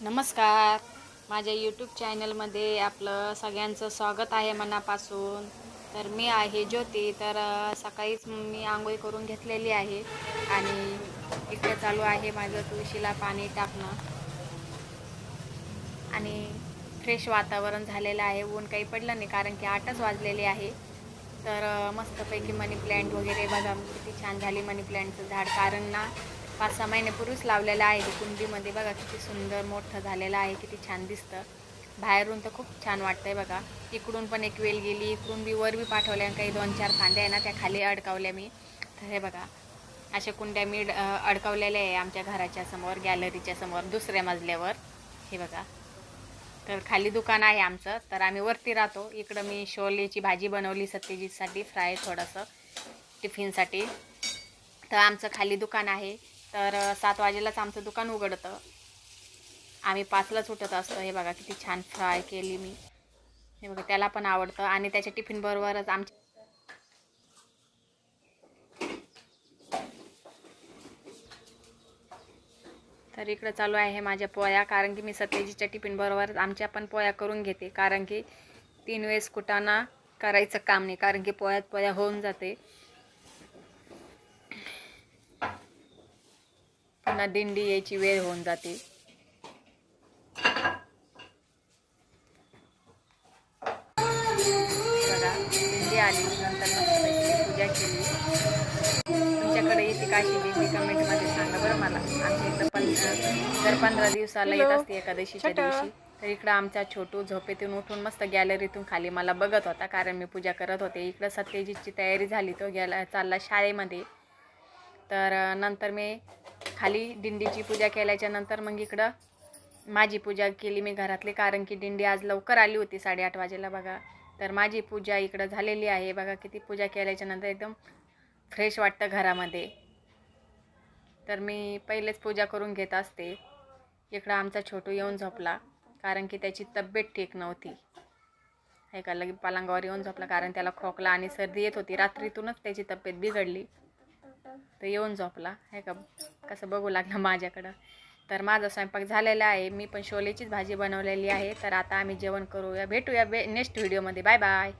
नमस्कार. माझ्या यूट्यूब चॅनलमध्ये आपलं सगळ्यांचं स्वागत आहे मनापासून. तर मी आहे ज्योती. तर सकाळीच मी आंघोळ करून घेतलेली आहे आणि इकडे चालू आहे माझं तुळशीला पाणी टाकणं आणि फ्रेश वातावरण झालेलं आहे. ऊन काही पडलं नाही कारण की 8च वाजलेले आहे. तर मस्तपैकी मनी प्लॅन्ट वगैरे बघा किती छान झाली मनी प्लॅन्टचं झाड. कारण ना 5-6 महिन्यापूर्वीच लावलेलं आहे ते कुंडीमध्ये. बघा किती सुंदर मोठं झालेलं आहे, किती छान दिसतं. बाहेरून तर खूप छान वाटतंय बघा. इकडून पण एक वेल गेली, इकडून बी वर बी पाठवल्या, काही 2-4 फांद्या आहे ना त्या खाली अडकावल्या मी. तर हे बघा अशा कुंड्या मी अडकवलेल्या आहे आमच्या घराच्या समोर, गॅलरीच्या समोर, दुसऱ्या मजल्यावर. हे बघा. तर खाली दुकान आहे आमचं, तर आम्ही वरती राहतो. इकडं मी शोलेची भाजी बनवली सत्यजितसाठी, फ्राय थोडंसं टिफिनसाठी. तर आमचं खाली दुकान आहे. तर 7 वाजेलाच आमचं दुकान उघडतं. आम्ही 5लाच उठत असतो. हे बघा किती छान फ्राय केली मी. हे बघा त्याला पण आवडतं आणि त्याच्या टिफिनबरोबरच आमच्या तर इकडं चालू आहे माझ्या पोळ्या. कारण की मी सत्यजीच्या टिफिनबरोबरच आमच्या पण पोळ्या करून घेते. कारण की 3 वेळेस कुटाणा करायचं काम नाही, कारण की पोळ्या होऊन जाते. पुन्हा दिंडी यायची वेळ होऊन जाते. बघा दिंडी आली, नंतर मस्तपैकी पूजा केली. तुमच्याकडे येते का अशी दिंडी? कमेंटमध्ये सांगा बरं मला. आमच्या इकडं पण दर 15 दिवसाला येत असते एकादशीच्या दिवशी. तर इकडं आमचा छोटू झोपेतून उठून मस्त गॅलरीतून खाली मला बघत होता, कारण मी पूजा करत होते. इकडं सत्यजितची तयारी झाली, तो चालला शाळेमध्ये. तर नंतर मी खाली दिंडीची पूजा केल्याच्या नंतर मग इकडं माझी पूजा केली मी घरातली, कारण की दिंडी आज लवकर आली होती 8:30 वाजेला बघा. तर माझी पूजा इकडं झालेली आहे. बघा किती पूजा केल्याच्या नंतर एकदम फ्रेश वाटतं घरामध्ये. तर मी पहिलेच पूजा करून घेत असते. इकडं आमचा छोटू येऊन झोपला, कारण की त्याची तब्येत ठीक नव्हती. हे का लगे पलंगावर येऊन झोपला, कारण त्याला खोकला आणि सर्दी येत होती. रात्रीतूनच त्याची तब्येत बिघडली, तर येऊन झोपला. हे का कसं बघू लागलं माझ्याकडं. तर माझा स्वयंपाक झालेला आहे. मी पण शोलेचीच भाजी बनवलेली आहे. तर आता आम्ही जेवण करूया. भेटूया नेक्स्ट व्हिडिओमध्ये. Bye bye.